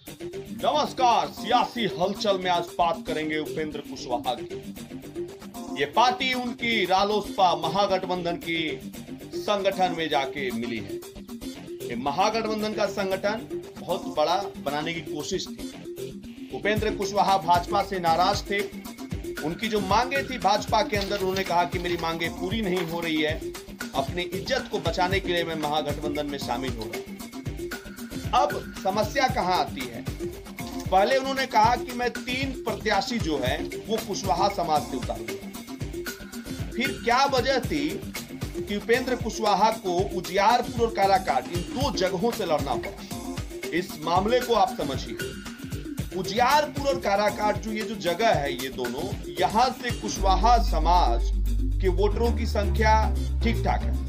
नमस्कार। सियासी हलचल में आज बात करेंगे उपेंद्र कुशवाहा की। ये पार्टी उनकी रालोसपा महागठबंधन की संगठन में जाके मिली है। ये महागठबंधन का संगठन बहुत बड़ा बनाने की कोशिश थी। उपेंद्र कुशवाहा भाजपा से नाराज थे। उनकी जो मांगे थी भाजपा के अंदर, उन्होंने कहा कि मेरी मांगे पूरी नहीं हो रही है, अपनी इज्जत को बचाने के लिए मैं महागठबंधन में शामिल हो रहा हूं। अब समस्या कहां आती है? पहले उन्होंने कहा कि मैं 3 प्रत्याशी जो है वो कुशवाहा समाज से उतारूंगा। फिर क्या वजह थी कि उपेंद्र कुशवाहा को उजियारपुर और काराकाट इन 2 जगहों से लड़ना पड़ा? इस मामले को आप समझिए। उजियारपुर और काराकाट जो ये जो जगह है, ये दोनों, यहां से कुशवाहा समाज के वोटरों की संख्या ठीक ठाक है,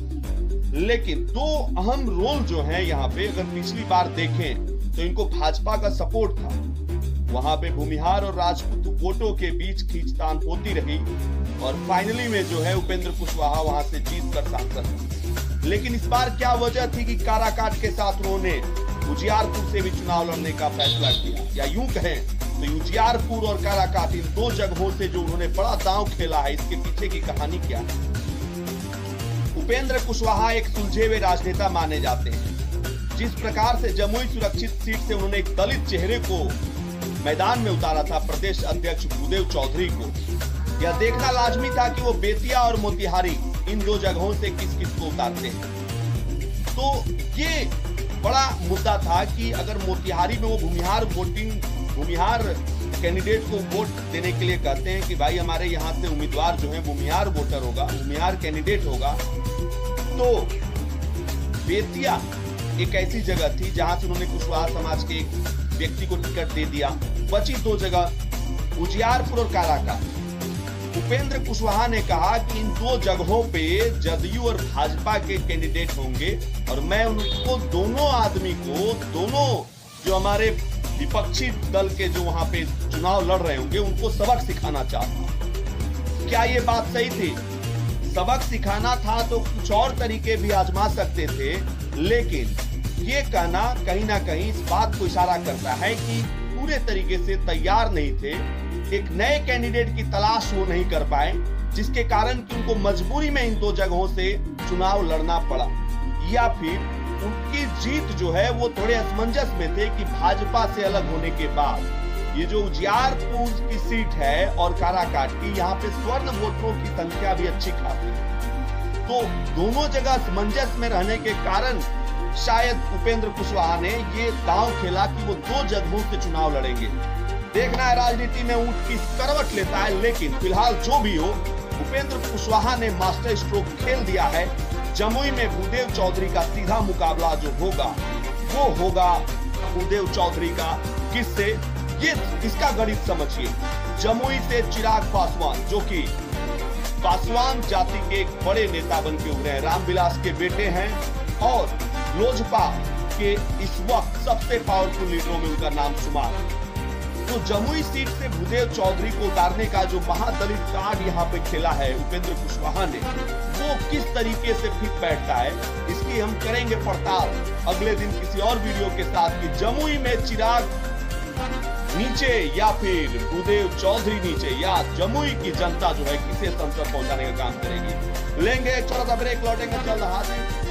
लेकिन 2 अहम रोल जो है यहाँ पे, अगर पिछली बार देखें तो इनको भाजपा का सपोर्ट था। वहां पे भूमिहार और राजपूत वोटों के बीच खींचतान होती रही और फाइनली में जो है उपेंद्र कुशवाहा वहां से जीत कर सांसद। लेकिन इस बार क्या वजह थी कि काराकाट के साथ उन्होंने उजियारपुर से भी चुनाव लड़ने का फैसला किया? या यूं कहें तो उजियारपुर और काराकाट इन 2 जगहों से जो उन्होंने बड़ा दांव खेला है, इसके पीछे की कहानी क्या है? उपेंद्र कुशवाहा एक सुलझे हुए राजनेता माने जाते हैं। जिस प्रकार से जमुई सुरक्षित सीट से उन्होंने एक दलित चेहरे को मैदान में उतारा था, प्रदेश अध्यक्ष भूदेव चौधरी को, यह देखना लाजमी था कि वो बेतिया और मोतिहारी इन 2 जगहों से किस किस को उतारते हैं। तो ये बड़ा मुद्दा था कि अगर मोतिहारी में वो भूमिहार कैंडिडेट को वोट देने के लिए कहते हैं कि भाई हमारे यहाँ से उम्मीदवार जो है भूमिहार वोटर होगा, भूमिहार कैंडिडेट होगा, तो बेतिया एक ऐसी जगह थी जहां से उन्होंने कुशवाहा समाज के एक व्यक्ति को टिकट दे दिया। बची 2 जगह उजियारपुर और काराकाट। उपेंद्र कुशवाहा ने कहा कि इन 2 जगहों पे जदयू और भाजपा के कैंडिडेट होंगे और मैं उनको दोनों जो हमारे विपक्षी दल के जो वहां पे चुनाव लड़ रहे होंगे उनको सबक सिखाना चाहता हूं। क्या ये बात सही थी? सबक सिखाना था तो कुछ और तरीके भी आजमा सकते थे, लेकिन ये कहना कहीं ना कहीं इस बात को इशारा करता है कि पूरे तरीके से तैयार नहीं थे। एक नए कैंडिडेट की तलाश वो नहीं कर पाए, जिसके कारण कि उनको मजबूरी में इन 2 जगहों से चुनाव लड़ना पड़ा। या फिर उनकी जीत जो है वो थोड़े असमंजस में थे कि भाजपा से अलग होने के बाद ये जो उजियारपुर की सीट है और काराकाट की, यहाँ पे स्वर्ण वोटरों की संख्या भी अच्छी खासी है। तो दोनों जगह असमंजस में रहने के कारण शायद उपेंद्र कुशवाहा ने ये दांव खेला कि वो 2 जगहों से चुनाव लड़ेंगे। देखना है राजनीति में ऊंट किस करवट लेता है, लेकिन फिलहाल जो भी हो, उपेंद्र कुशवाहा ने मास्टर स्ट्रोक खेल दिया है। जमुई में भूदेव चौधरी का सीधा मुकाबला जो होगा वो होगा भूदेव चौधरी का किससे? ये इसका गणित समझिए। जमुई से चिराग पासवान, जो कि पासवान जाति के एक बड़े नेता बन के उभरे हैं, रामविलास के बेटे हैं और लोजपा के इस वक्त सबसे पावरफुल लीडरों में उनका नाम शुमार है। तो जमुई सीट से भूदेव चौधरी को उतारने का जो महादलित कार्ड यहाँ पे खेला है उपेंद्र कुशवाहा ने, वो किस तरीके से फिट बैठता है, इसकी हम करेंगे पड़ताल अगले दिन किसी और वीडियो के साथ कि जमुई में चिराग नीचे या फिर भूदेव चौधरी नीचे, या जमुई की जनता जो है किसे संसद पहुंचाने का काम करेगी। लेंगे एक छोटा सा ब्रेक, लौटेंगे जल्द हाजिर।